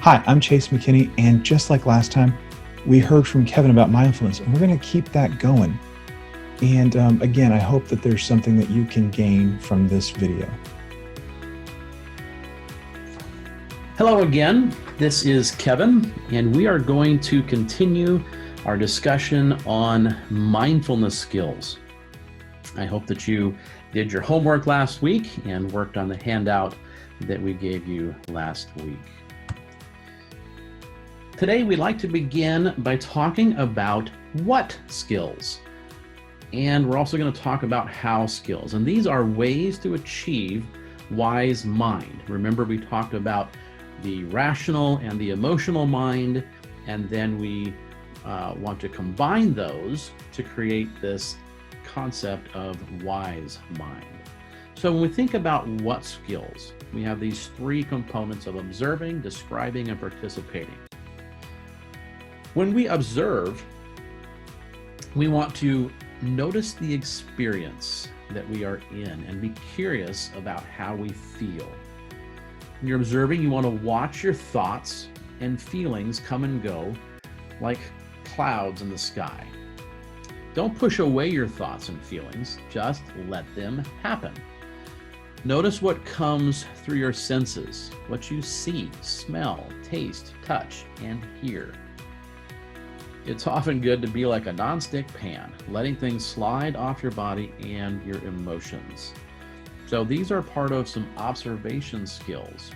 Hi, I'm Chase McKinney, and just like last time, we heard from Kevin about mindfulness, and we're going to keep that going. And again, I hope that there's something that you can gain from this video. Hello again, this is Kevin, and we are going to continue our discussion on mindfulness skills. I hope that you did your homework last week and worked on the handout that we gave you last week. Today, we'd like to begin by talking about what skills. And we're also going to talk about how skills. And these are ways to achieve wise mind. Remember, we talked about the rational and the emotional mind, and then we want to combine those to create this concept of wise mind. So when we think about what skills, we have these three components of observing, describing, and participating. When we observe, we want to notice the experience that we are in and be curious about how we feel. When you're observing, you want to watch your thoughts and feelings come and go like clouds in the sky. Don't push away your thoughts and feelings, just let them happen. Notice what comes through your senses, what you see, smell, taste, touch, and hear. It's often good to be like a nonstick pan, letting things slide off your body and your emotions. So these are part of some observation skills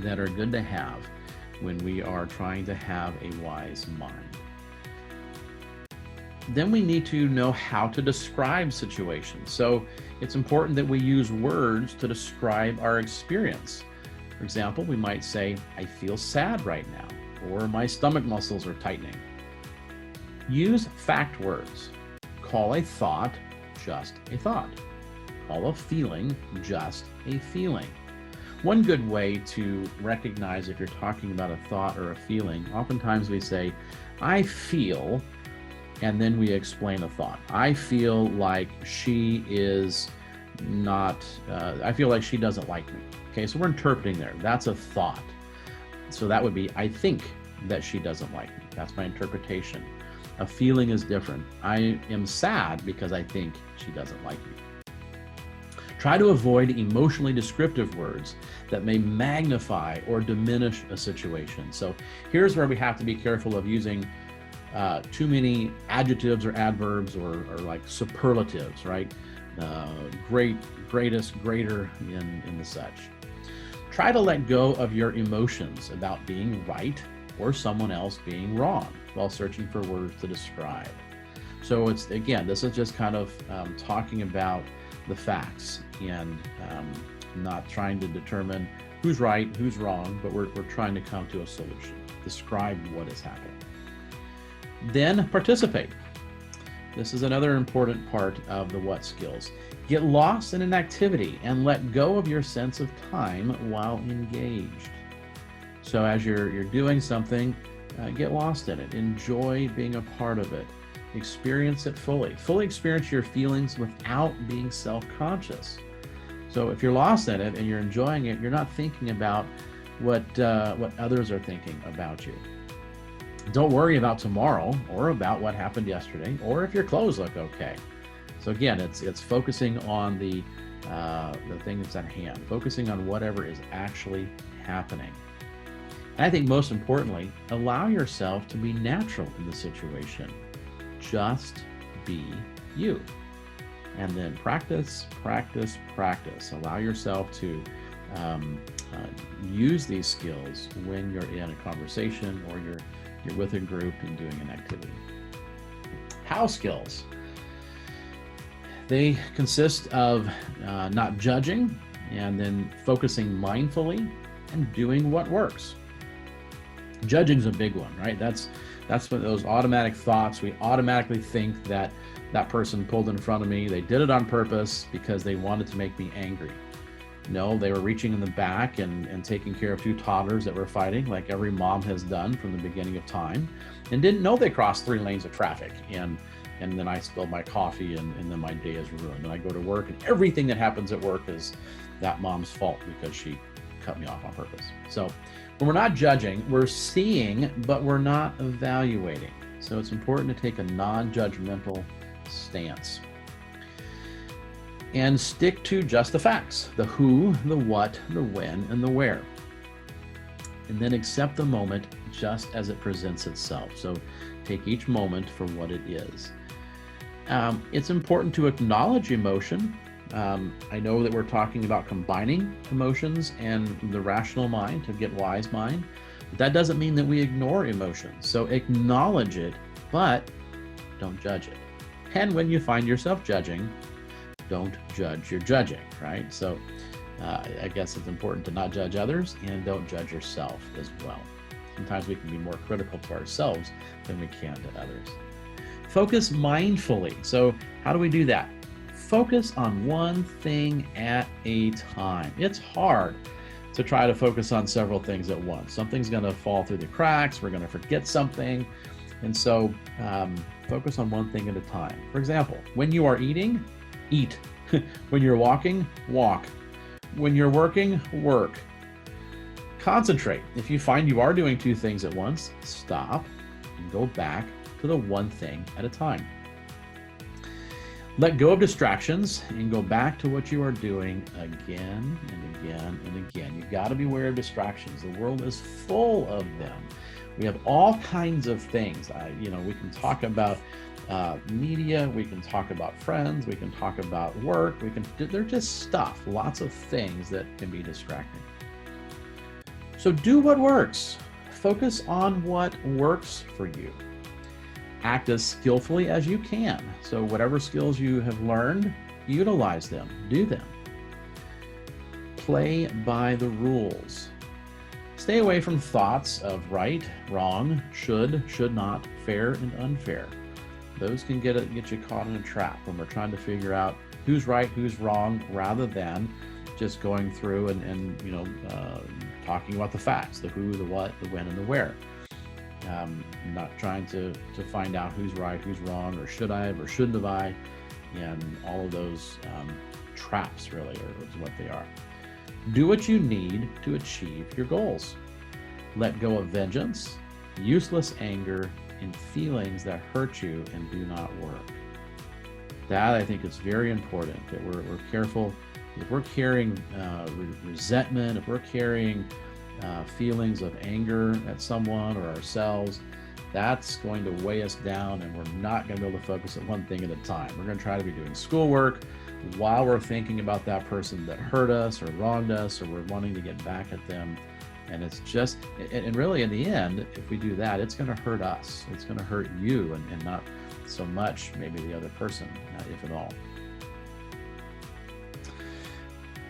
that are good to have when we are trying to have a wise mind. Then we need to know how to describe situations. So it's important that we use words to describe our experience. For example, we might say, I feel sad right now, or my stomach muscles are tightening. Use fact words. Call a thought just a thought. Call a feeling just a feeling. One good way to recognize if you're talking about a thought or a feeling, oftentimes we say, I feel, and then we explain a thought. I feel like she is not, I feel like she doesn't like me. Okay, so we're interpreting there. That's a thought. So that would be, I think that she doesn't like me. That's my interpretation. A feeling is different. I am sad because I think she doesn't like me. Try to avoid emotionally descriptive words that may magnify or diminish a situation. So here's where we have to be careful of using too many adjectives or adverbs or like superlatives, right? Great, greatest, greater, in the such. Try to let go of your emotions about being right or someone else being wrong while searching for words to describe. So it's, again, this is just kind of talking about the facts and not trying to determine who's right, who's wrong, but we're trying to come to a solution, describe what is happening. Then participate. This is another important part of the what skills. Get lost in an activity and let go of your sense of time while engaged. So as you're doing something, get lost in it. Enjoy being a part of it. Experience it fully. Fully experience your feelings without being self-conscious. So if you're lost in it and you're enjoying it, you're not thinking about what others are thinking about you. Don't worry about tomorrow or about what happened yesterday or if your clothes look okay. So again, it's focusing on the thing that's at hand, focusing on whatever is actually happening. And I think most importantly, allow yourself to be natural in the situation. Just be you. And then practice, practice, practice. Allow yourself to use these skills when you're in a conversation or you're with a group and doing an activity. How skills? They consist of not judging and then focusing mindfully and doing what works. Judging's a big one, right? That's what those automatic thoughts, we automatically think that that person pulled in front of me, they did it on purpose because they wanted to make me angry. No, they were reaching in the back and taking care of two toddlers that were fighting, like every mom has done from the beginning of time, and didn't know they crossed 3 lanes of traffic. And then I spilled my coffee and then my day is ruined. And I go to work and everything that happens at work is that mom's fault because she cut me off on purpose. So when we're not judging, we're seeing, but we're not evaluating. So it's important to take a non-judgmental stance and stick to just the facts, the who, the what, the when, and the where. And then accept the moment just as it presents itself. So take each moment for what it is. It's important to acknowledge emotion. I know that we're talking about combining emotions and the rational mind to get wise mind, but that doesn't mean that we ignore emotions. So acknowledge it, but don't judge it. And when you find yourself judging, don't judge your judging, right? So I guess it's important to not judge others and don't judge yourself as well. Sometimes we can be more critical to ourselves than we can to others. Focus mindfully. So how do we do that? Focus on one thing at a time. It's hard to try to focus on several things at once. Something's going to fall through the cracks. We're going to forget something. And so focus on one thing at a time. For example, when you are eating, eat. When you're walking, walk. When you're working, work. Concentrate. If you find you are doing two things at once, stop and go back to the one thing at a time. Let go of distractions and go back to what you are doing again and again and again. You've got to be aware of distractions. The world is full of them. We have all kinds of things. We can talk about media, we can talk about friends, we can talk about work, they're just stuff, lots of things that can be distracting. So do what works. Focus on what works for you. Act as skillfully as you can. So whatever skills you have learned, utilize them, do them. Play by the rules. Stay away from thoughts of right, wrong, should not, fair, and unfair. Those can get you caught in a trap when we're trying to figure out who's right, who's wrong, rather than just going through and talking about the facts, the who, the what, the when, and the where. Not trying to find out who's right, who's wrong, or should I have, or shouldn't have I, and all of those traps really is what they are. Do what you need to achieve your goals. Let go of vengeance, useless anger, and feelings that hurt you and do not work. That, I think, is very important, that we're careful. If we're carrying resentment, if we're carrying feelings of anger at someone or ourselves, that's going to weigh us down, and we're not going to be able to focus on one thing at a time. We're going to try to be doing schoolwork while we're thinking about that person that hurt us or wronged us, or we're wanting to get back at them. And it's just, and really in the end, if we do that, it's going to hurt us. It's going to hurt you, and not so much maybe the other person, if at all.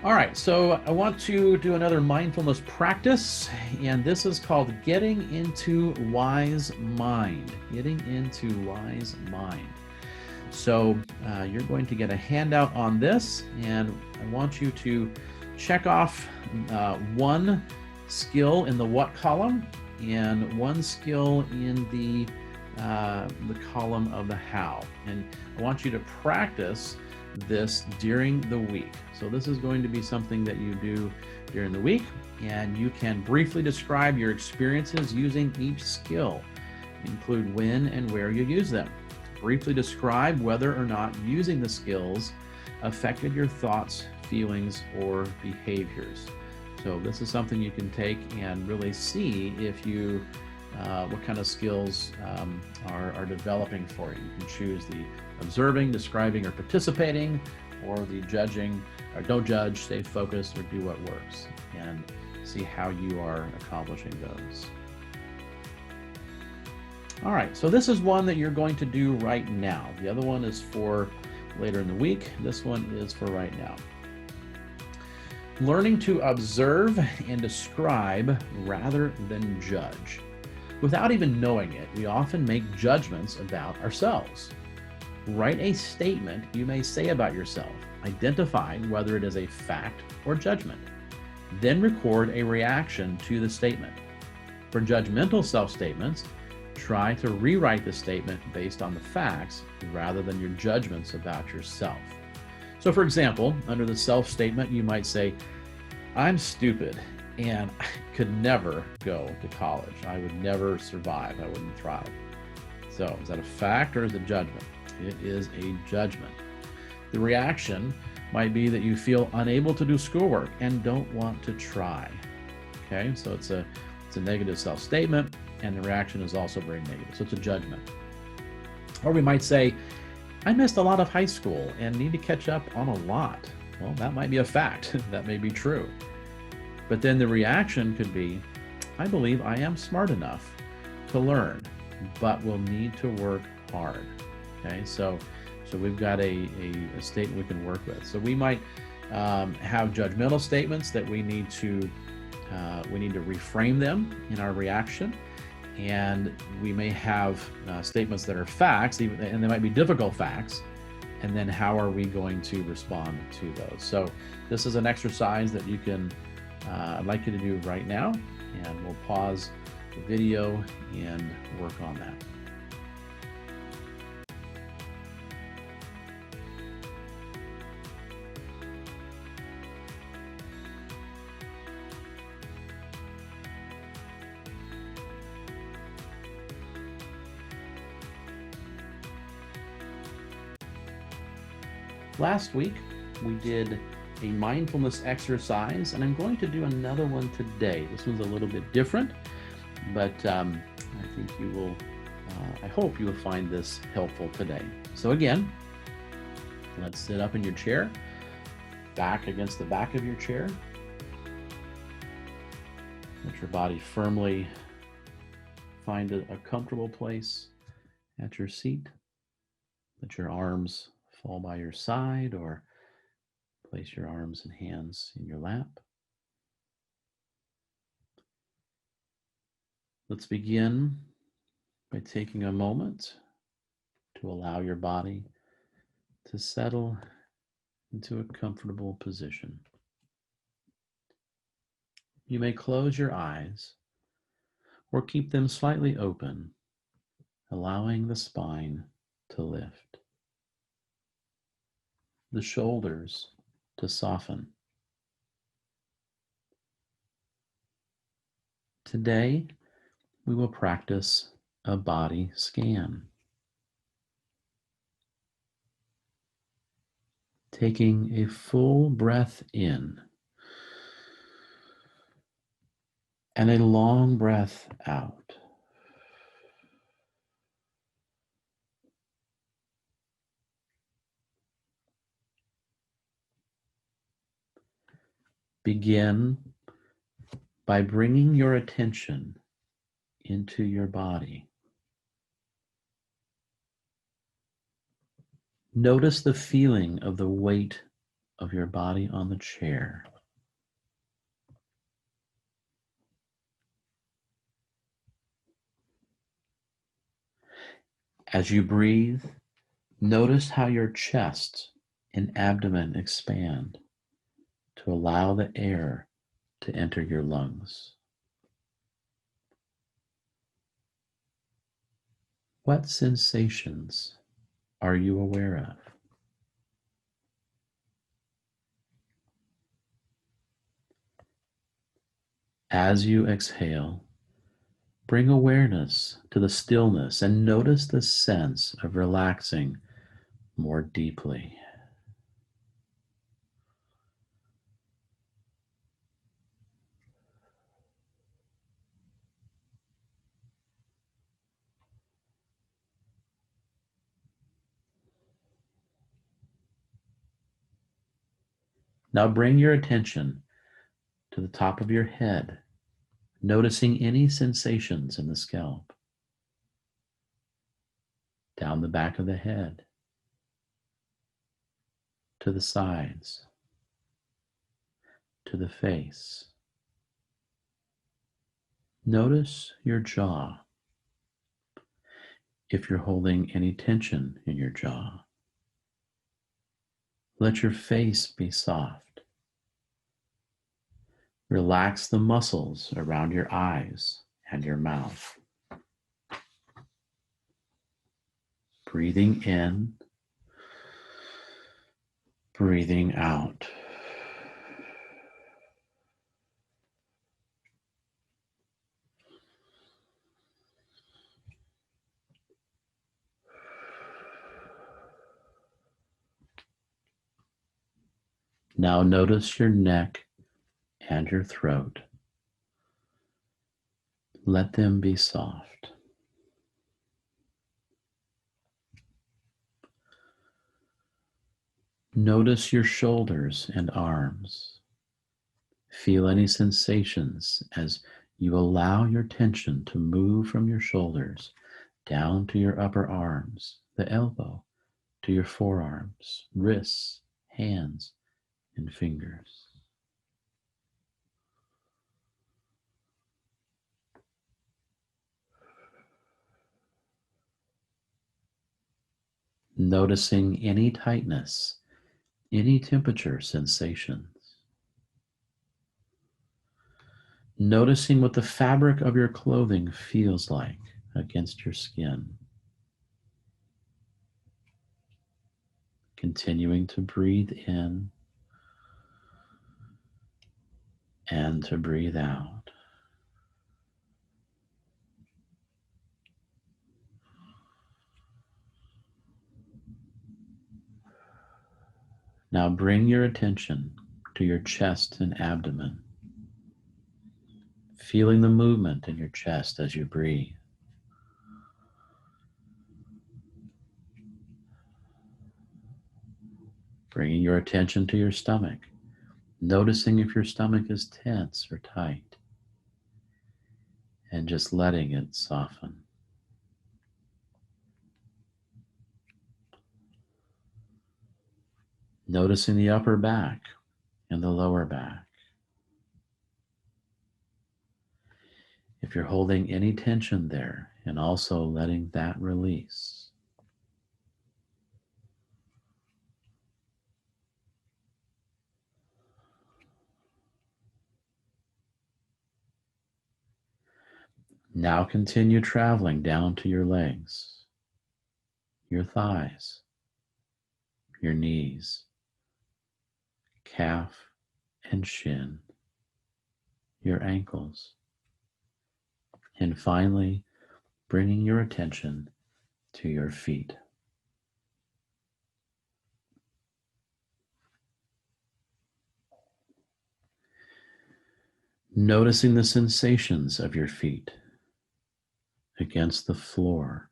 All right, so I want to do another mindfulness practice, and this is called Getting into Wise Mind. Getting into Wise Mind. So you're going to get a handout on this, and I want you to check off one skill in the what column and one skill in the column of the how. And I want you to practice this during the week. So this is going to be something that you do during the week, and you can briefly describe your experiences using each skill. Include when and where you use them. Briefly describe whether or not using the skills affected your thoughts, feelings, or behaviors. So this is something you can take and really see if you what kind of skills are developing for you. You can choose the observing, describing, or participating, or the judging, or don't judge, stay focused, or do what works, and see how you are accomplishing those. All right, so this is one that you're going to do right now. The other one is for later in the week. This one is for right now. Learning to observe and describe rather than judge. Without even knowing it, we often make judgments about ourselves. Write a statement you may say about yourself, identifying whether it is a fact or judgment. Then record a reaction to the statement. For judgmental self-statements, try to rewrite the statement based on the facts rather than your judgments about yourself. So for example, under the self-statement, you might say, "I'm stupid. and I could never go to college. I would never survive. I wouldn't thrive. So is that a fact or is it judgment? It is a judgment. The reaction might be that you feel unable to do schoolwork and don't want to try. Okay, so it's a negative self-statement, and the reaction is also very negative. So it's a judgment. Or we might say, I missed a lot of high school and need to catch up on a lot. Well, that might be a fact. That may be true. But then the reaction could be, I believe I am smart enough to learn, but will need to work hard. Okay, so we've got a statement we can work with. So we might have judgmental statements that we need to reframe them in our reaction, and we may have statements that are facts, and they might be difficult facts. And then how are we going to respond to those? So this is an exercise that you can, I'd like you to do right now, and we'll pause the video and work on that. Last week, we did a mindfulness exercise, and I'm going to do another one today. This one's a little bit different, but I think you will, I hope you will find this helpful today. So again, let's sit up in your chair, back against the back of your chair. Let your body firmly find a comfortable place at your seat. Let your arms fall by your side, or place your arms and hands in your lap. Let's begin by taking a moment to allow your body to settle into a comfortable position. You may close your eyes or keep them slightly open, allowing the spine to lift, the shoulders to soften. Today, we will practice a body scan. Taking a full breath in and a long breath out. Begin by bringing your attention into your body. Notice the feeling of the weight of your body on the chair. As you breathe, notice how your chest and abdomen expand to allow the air to enter your lungs. What sensations are you aware of? As you exhale, bring awareness to the stillness and notice the sense of relaxing more deeply. Now bring your attention to the top of your head, noticing any sensations in the scalp, down the back of the head, to the sides, to the face. Notice your jaw, if you're holding any tension in your jaw. Let your face be soft. Relax the muscles around your eyes and your mouth. Breathing in, breathing out. Now notice your neck and your throat. Let them be soft. Notice your shoulders and arms. Feel any sensations as you allow your tension to move from your shoulders down to your upper arms, the elbow, to your forearms, wrists, hands, and fingers. Noticing any tightness, any temperature sensations. Noticing what the fabric of your clothing feels like against your skin. Continuing to breathe in and to breathe out. Now bring your attention to your chest and abdomen, feeling the movement in your chest as you breathe. Bringing your attention to your stomach, noticing if your stomach is tense or tight, and just letting it soften. Noticing the upper back and the lower back. If you're holding any tension there, and also letting that release. Now continue traveling down to your legs, your thighs, your knees, calf and shin, your ankles, and finally bringing your attention to your feet. Noticing the sensations of your feet against the floor.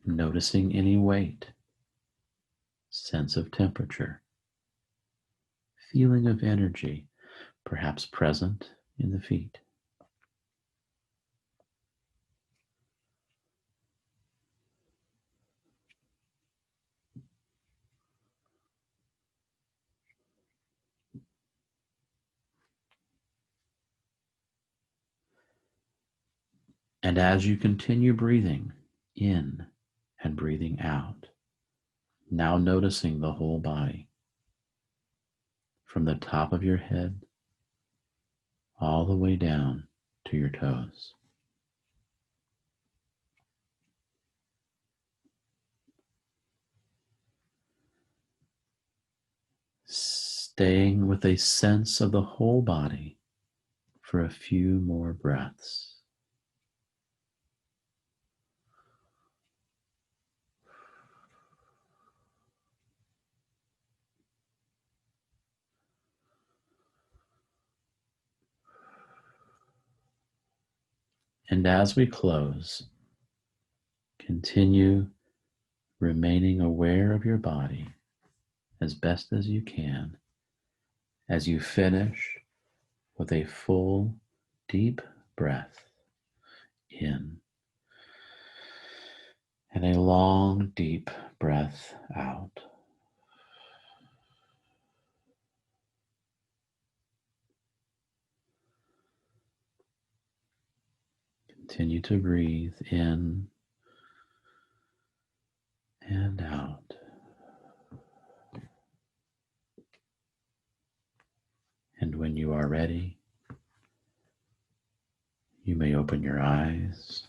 Noticing any weight, sense of temperature, feeling of energy, perhaps present in the feet. And as you continue breathing in and breathing out, now noticing the whole body, from the top of your head all the way down to your toes. Staying with a sense of the whole body for a few more breaths. And as we close, continue remaining aware of your body as best as you can as you finish with a full, deep breath in and a long, deep breath out. Continue to breathe in and out. And when you are ready, you may open your eyes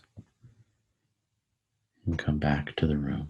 and come back to the room.